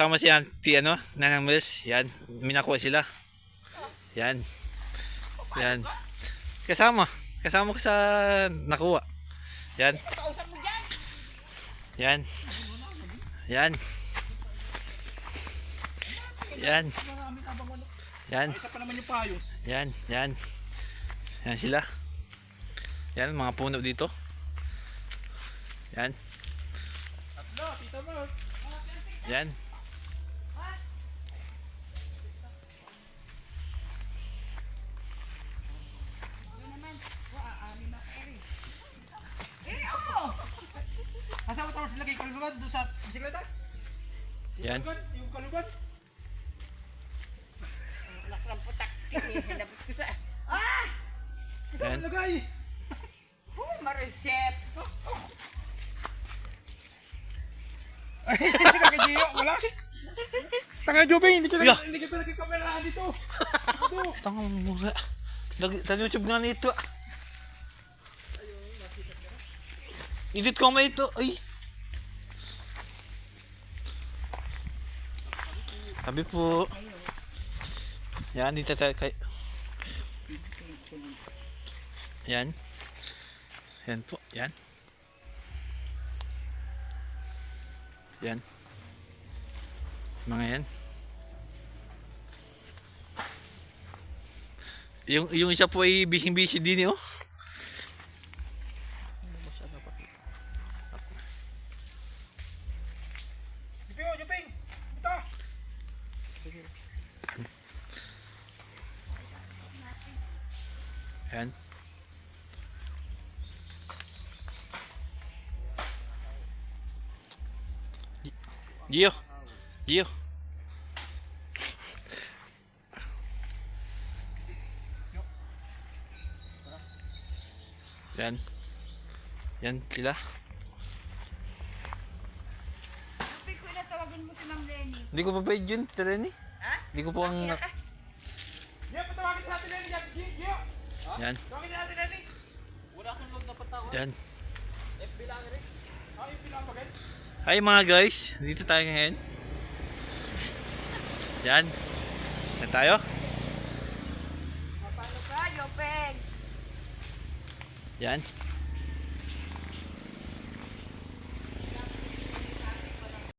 kasama si Auntie ano, Nanang Mels. Yan, minakuha sila. Yan. Yan. Kasama ko sa nakuha. Yan. Yan. Yan. Yan. Yan. Yan, yan. Yan sila. Yan, mga puno dito. Yan. Yan. Asa mo tapos lagay kalugan doon sa bisikleta? Yan. Yung kalugan? Nakram putak. Dapat ko sa... Ito Yan. mo lagay! Mariset. Ay, hindi ka kagiyo, wala! Tanga Jubing, hindi Yeah. kita nagkakamerahan dito! Ito! Tanga mura. Sa YouTube nga nito. Edit ko may ito. Ay. Sabi po. Yan, dito tayo kay... Yan. Yan po, yan. Yan. Mga yan. Yung isa po ay busy din oh. Jubing! Ito! Yan. Gio. Gio. Yan. Yan sila. Sabi ko na tawagan mo si Ma'am Lenny. Hindi ko pa pa yun, Tita Lenny. Ha? Hindi ko po ang... Ina ka. Gio, patawagin natin Lenny dyan! Gio! Yan. Tawagin natin Lenny! Yan. FB lang rin. Yung pinapagay. Hi mga guys, dito tayo ngayon. Yan. Yan tayo. Paano ka, Yopeng? Yan.